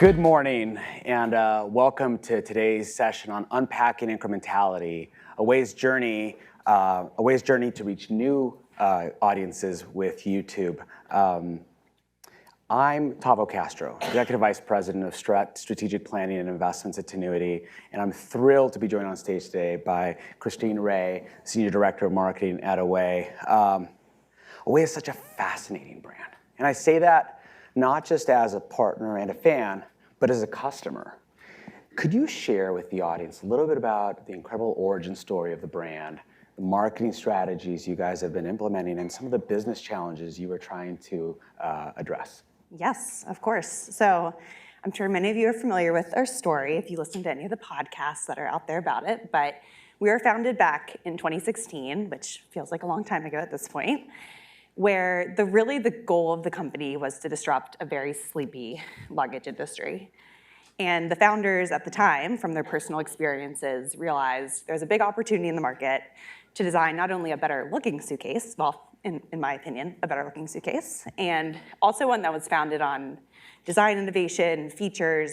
Good morning, and welcome to today's session on Unpacking Incrementality, a ways journey to reach new audiences with YouTube. I'm Tavo Castro, Executive Vice President of Strategic Planning and Investments at Tinuiti, and I'm thrilled to be joined on stage today by Christine Ray, Senior Director of Marketing at Away. Away is such a fascinating brand, and I say that not just as a partner and a fan, but as a customer. Could you share with the audience a little bit about the incredible origin story of the brand, the marketing strategies you guys have been implementing, and some of the business challenges you were trying to address? Yes, of course. So I'm sure many of you are familiar with our story if you listen to any of the podcasts that are out there about it, but we were founded back in 2016, which feels like a long time ago at this point, where the goal of the company was to disrupt a very sleepy luggage industry. And the founders at the time, from their personal experiences, realized there's a big opportunity in the market to design not only a better looking suitcase, well, in my opinion, a better looking suitcase, and also one that was founded on design innovation, features,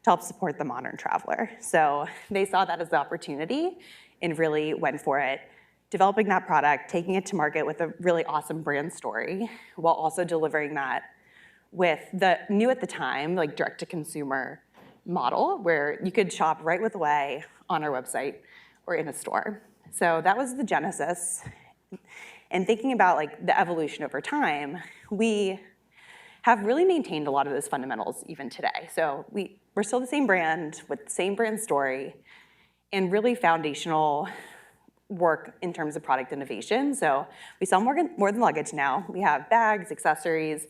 to help support the modern traveler. So they saw that as the opportunity and really went for it, developing that product, taking it to market with a really awesome brand story, while also delivering that with the new at the time, like direct-to-consumer model, where you could shop right with Away on our website or in a store. So that was the genesis. And thinking about like the evolution over time, we have really maintained a lot of those fundamentals even today. So we're still the same brand with the same brand story and really foundational work in terms of product innovation. So we sell more than luggage now. We have bags, accessories.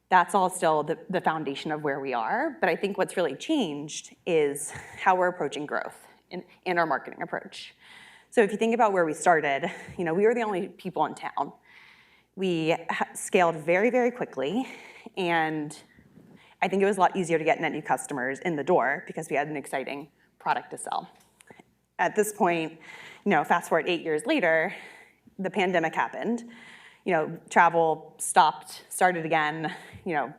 That's all still the foundation of where we are. But I think what's really changed is how we're approaching growth in our marketing approach. So if you think about where we started, we were the only people in town. We scaled very, very quickly. And I think it was a lot easier to get net new customers in the door because we had an exciting product to sell. At this point, fast forward 8 years later, the pandemic happened. Travel stopped, started again, a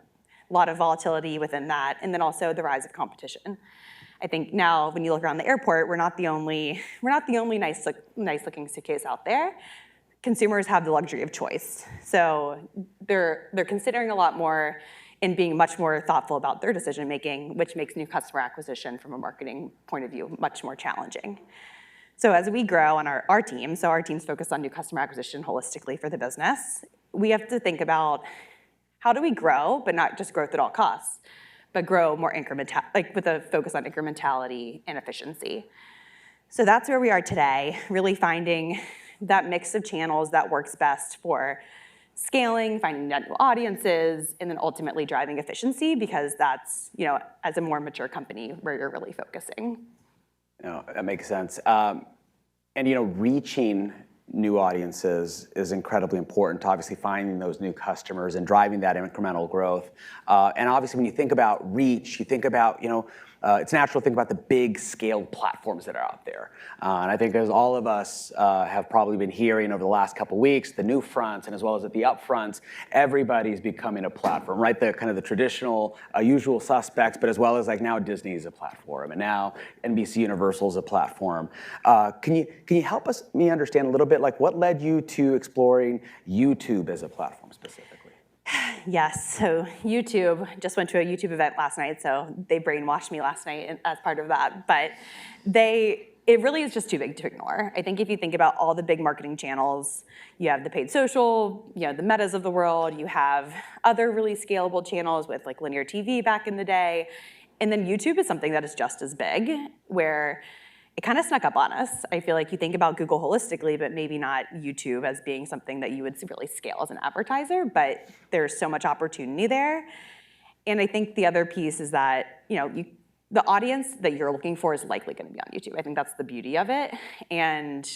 lot of volatility within that, and then also the rise of competition. I think now when you look around the airport, we're not the only nice looking suitcase out there. Consumers have the luxury of choice. So they're considering a lot more and being much more thoughtful about their decision making, which makes new customer acquisition from a marketing point of view much more challenging. So as we grow on our team, so our team's focused on new customer acquisition holistically for the business, we have to think about how do we grow, but not just growth at all costs, but grow more with a focus on incrementality and efficiency. So that's where we are today, really finding that mix of channels that works best for scaling, finding net new audiences, and then ultimately driving efficiency, because that's, as a more mature company, where you're really focusing. That makes sense. And reaching new audiences is incredibly important to obviously finding those new customers and driving that incremental growth. And obviously when you think about reach, you think about, it's natural to think about the big scaled platforms that are out there. And I think as all of us have probably been hearing over the last couple of weeks, the new fronts and as well as at the upfronts, everybody's becoming a platform, right? The kind of the traditional usual suspects, but as well as like now Disney is a platform and now NBC Universal is a platform. Can you help me understand a little bit like what led you to exploring YouTube as a platform specifically? Yes, so YouTube, just went to a YouTube event last night, so they brainwashed me last night as part of that, but it really is just too big to ignore. I think if you think about all the big marketing channels, you have the paid social, the Metas of the world, you have other really scalable channels with like linear TV back in the day, and then YouTube is something that is just as big, where it kind of snuck up on us. I feel like you think about Google holistically, but maybe not YouTube as being something that you would really scale as an advertiser, but there's so much opportunity there. And I think the other piece is that, the audience that you're looking for is likely gonna be on YouTube. I think that's the beauty of it. And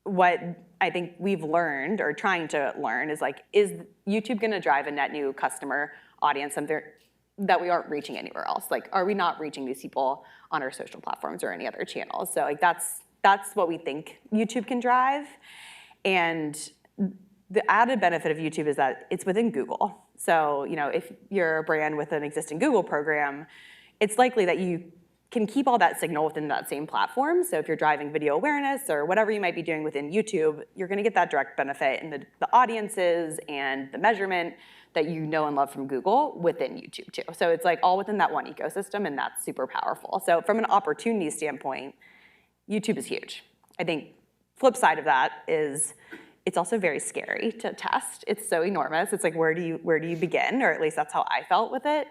what I think we've learned, or trying to learn, is like, is YouTube gonna drive a net new customer audience that we aren't reaching anywhere else? Like, are we not reaching these people on our social platforms or any other channels? So like that's what we think YouTube can drive. And the added benefit of YouTube is that it's within Google. So if you're a brand with an existing Google program, it's likely that you can keep all that signal within that same platform. So if you're driving video awareness or whatever you might be doing within YouTube, you're gonna get that direct benefit in the audiences and the measurement that you know and love from Google within YouTube too. So it's like all within that one ecosystem, and that's super powerful. So from an opportunity standpoint, YouTube is huge. I think flip side of that is it's also very scary to test. It's so enormous. It's like, where do you begin? Or at least that's how I felt with it.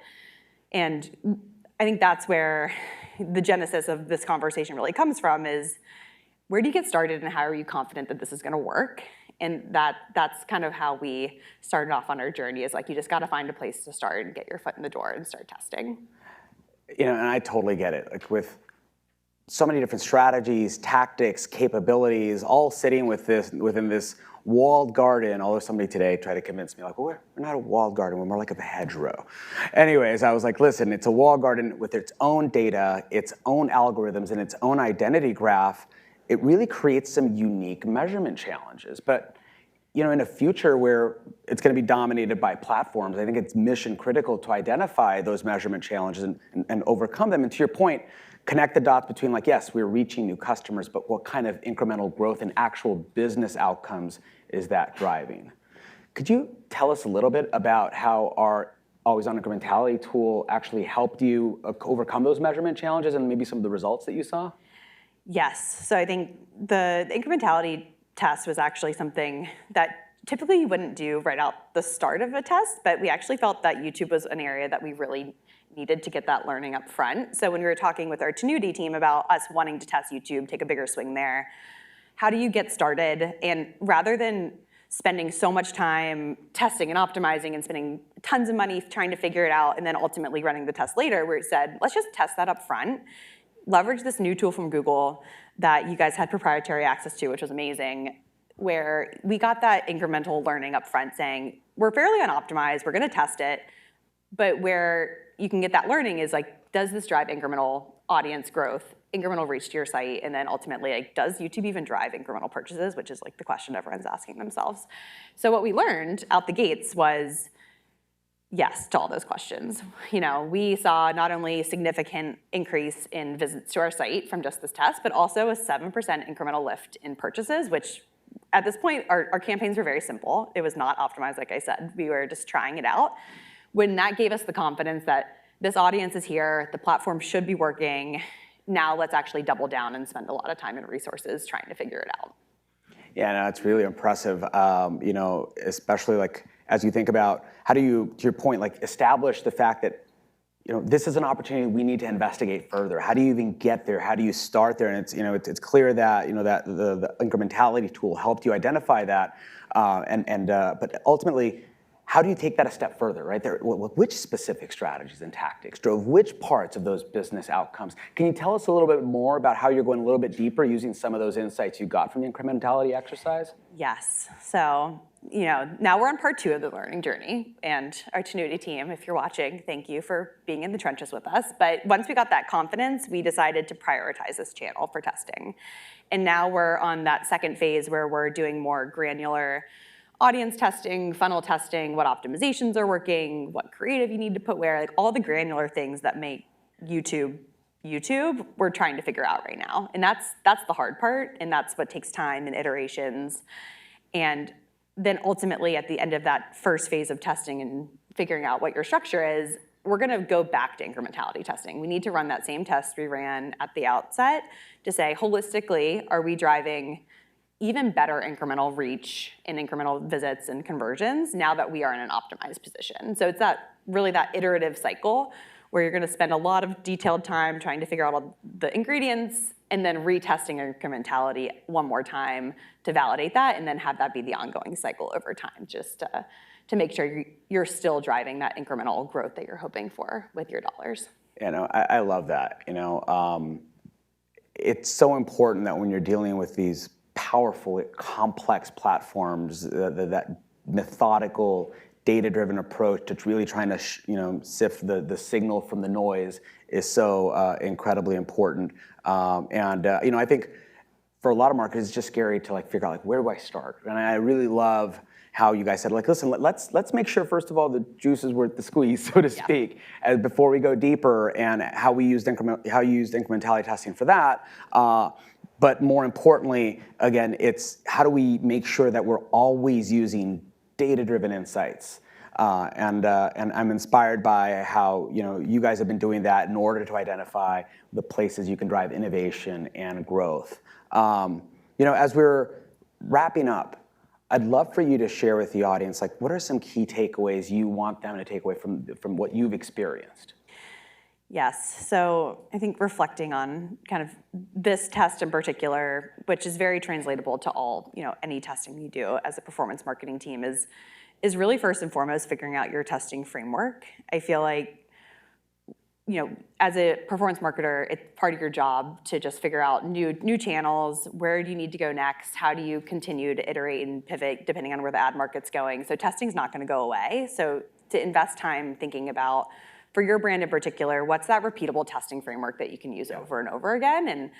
And I think that's where the genesis of this conversation really comes from, is where do you get started and how are you confident that this is gonna work? And that's kind of how we started off on our journey, is like, you just gotta find a place to start and get your foot in the door and start testing. And I totally get it. Like, with so many different strategies, tactics, capabilities, all sitting within this walled garden. Although somebody today tried to convince me, like, well, we're not a walled garden, we're more like a hedgerow. Anyways, I was like, listen, it's a walled garden with its own data, its own algorithms, and its own identity graph. It really creates some unique measurement challenges. But in a future where it's going to be dominated by platforms, I think it's mission critical to identify those measurement challenges and overcome them. And to your point, connect the dots between, like, yes, we're reaching new customers, but what kind of incremental growth and actual business outcomes is that driving? Could you tell us a little bit about how our always-on incrementality tool actually helped you overcome those measurement challenges and maybe some of the results that you saw? Yes, so I think the incrementality test was actually something that typically you wouldn't do right out the start of a test, but we actually felt that YouTube was an area that we really needed to get that learning up front. So when we were talking with our Tinuiti team about us wanting to test YouTube, take a bigger swing there, how do you get started? And rather than spending so much time testing and optimizing and spending tons of money trying to figure it out and then ultimately running the test later, where it said, let's just test that up front, leverage this new tool from Google that you guys had proprietary access to, which was amazing, where we got that incremental learning up front saying, we're fairly unoptimized, we're gonna test it, but where you can get that learning is like, does this drive incremental audience growth, incremental reach to your site, and then ultimately, like, does YouTube even drive incremental purchases, which is like the question everyone's asking themselves. So what we learned out the gates was yes to all those questions. We saw not only a significant increase in visits to our site from just this test, but also a 7% incremental lift in purchases, which at this point, our campaigns were very simple. It was not optimized, like I said. We were just trying it out. When that gave us the confidence that this audience is here, the platform should be working, now let's actually double down and spend a lot of time and resources trying to figure it out. Yeah, no, it's really impressive, especially like as you think about how do you, to your point, like establish the fact that this is an opportunity we need to investigate further. How do you even get there? How do you start there? And it's clear that that the incrementality tool helped you identify that, but ultimately, how do you take that a step further, right? Which specific strategies and tactics drove which parts of those business outcomes? Can you tell us a little bit more about how you're going a little bit deeper using some of those insights you got from the incrementality exercise? Yes. So, now we're on part 2 of the learning journey, and our Tinuiti team, if you're watching, thank you for being in the trenches with us. But once we got that confidence, we decided to prioritize this channel for testing. And now we're on that second phase where we're doing more granular audience testing, funnel testing, what optimizations are working, what creative you need to put where, like all the granular things that make YouTube, we're trying to figure out right now. And that's the hard part, and that's what takes time and iterations. And then ultimately at the end of that first phase of testing and figuring out what your structure is, we're gonna go back to incrementality testing. We need to run that same test we ran at the outset to say, holistically, are we driving even better incremental reach and incremental visits and conversions now that we are in an optimized position? So it's that iterative cycle where you're gonna spend a lot of detailed time trying to figure out all the ingredients and then retesting incrementality one more time to validate that, and then have that be the ongoing cycle over time, just to make sure you're still driving that incremental growth that you're hoping for with your dollars. I love that. It's so important that when you're dealing with these powerful, complex platforms, that methodical, data-driven approach to really trying to sift the signal from the noise is so incredibly important. I think for a lot of marketers, it's just scary to figure out where do I start? And I really love how you guys said, like, listen, let's make sure, first of all, the juice is worth the squeeze, so to speak, before we go deeper, and how you used incrementality testing for that. But more importantly, again, it's how do we make sure that we're always using data-driven insights? And I'm inspired by how you guys have been doing that in order to identify the places you can drive innovation and growth. As we're wrapping up, I'd love for you to share with the audience, like, what are some key takeaways you want them to take away from what you've experienced? Yes, so I think reflecting on kind of this test in particular, which is very translatable to all, any testing you do as a performance marketing team, is really first and foremost figuring out your testing framework. I feel like, as a performance marketer, it's part of your job to just figure out new channels. Where do you need to go next? How do you continue to iterate and pivot depending on where the ad market's going? So testing's not going to go away. So to invest time thinking about, for your brand in particular, what's that repeatable testing framework that you can use over and over again? And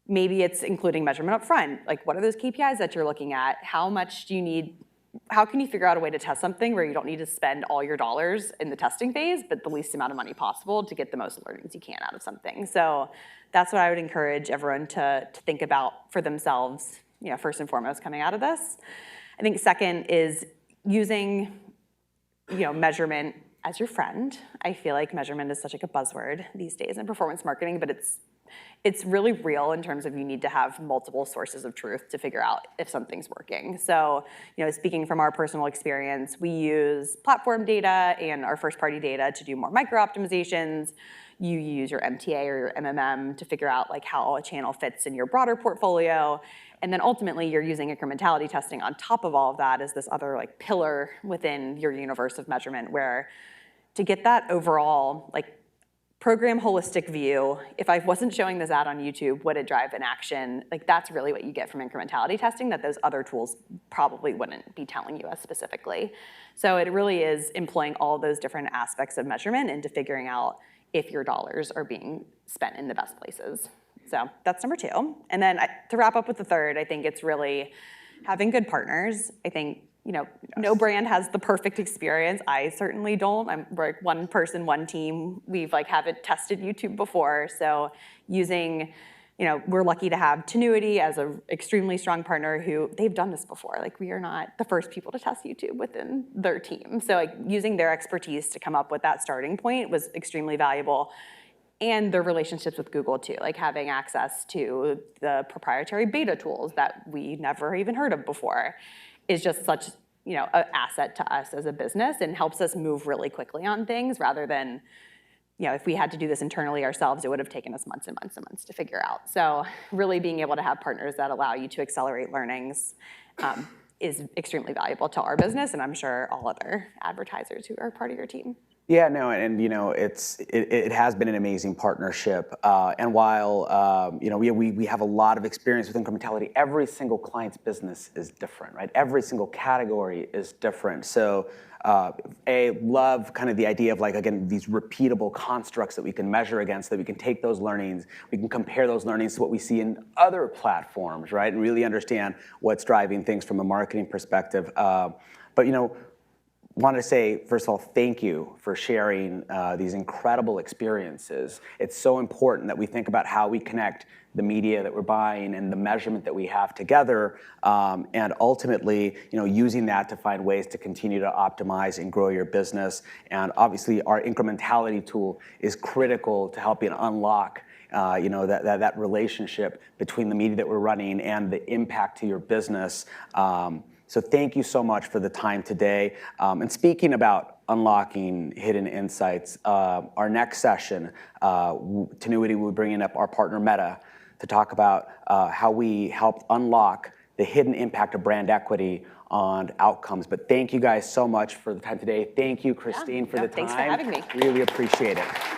maybe it's including measurement up front. Like, what are those KPIs that you're looking at? How much do you need? How can you figure out a way to test something where you don't need to spend all your dollars in the testing phase, but the least amount of money possible to get the most learnings you can out of something? So that's what I would encourage everyone to think about for themselves, first and foremost coming out of this. I think second is using, measurement as your friend. I feel like measurement is such like a buzzword these days in performance marketing, but it's really real in terms of you need to have multiple sources of truth to figure out if something's working. So, speaking from our personal experience, we use platform data and our first-party data to do more micro-optimizations. You use your MTA or your MMM to figure out like how a channel fits in your broader portfolio. And then ultimately, you're using incrementality testing on top of all of that as this other like pillar within your universe of measurement, where to get that overall like program holistic view, if I wasn't showing this ad on YouTube, would it drive an action? Like, that's really what you get from incrementality testing that those other tools probably wouldn't be telling you as specifically. So it really is employing all those different aspects of measurement into figuring out if your dollars are being spent in the best places. So that's number two. And then to wrap up with the third, I think it's really having good partners. I think, no brand has the perfect experience. I certainly don't. We're like one person, one team. We've haven't tested YouTube before. So using, we're lucky to have Tinuiti as an extremely strong partner who they've done this before. Like, we are not the first people to test YouTube within their team. So using their expertise to come up with that starting point was extremely valuable. And their relationships with Google too, like having access to the proprietary beta tools that we never even heard of before is just such, an asset to us as a business and helps us move really quickly on things rather than, if we had to do this internally ourselves, it would have taken us months and months and months to figure out. So really being able to have partners that allow you to accelerate learnings is extremely valuable to our business, and I'm sure all other advertisers who are part of your team. Yeah, no, and it has been an amazing partnership. And while we have a lot of experience with incrementality, every single client's business is different, right? Every single category is different. So, love kind of the idea of these repeatable constructs that we can measure against, that we can take those learnings, we can compare those learnings to what we see in other platforms, right? And really understand what's driving things from a marketing perspective. Wanted to say, first of all, thank you for sharing these incredible experiences. It's so important that we think about how we connect the media that we're buying and the measurement that we have together, and ultimately, using that to find ways to continue to optimize and grow your business. And obviously, our incrementality tool is critical to helping unlock that relationship between the media that we're running and the impact to your business. So thank you so much for the time today. And speaking about unlocking hidden insights, our next session, Tinuiti will be bringing up our partner Meta to talk about how we help unlock the hidden impact of brand equity on outcomes. But thank you guys so much for the time today. Thank you, Christine, for the time. Thanks for having me. Really appreciate it.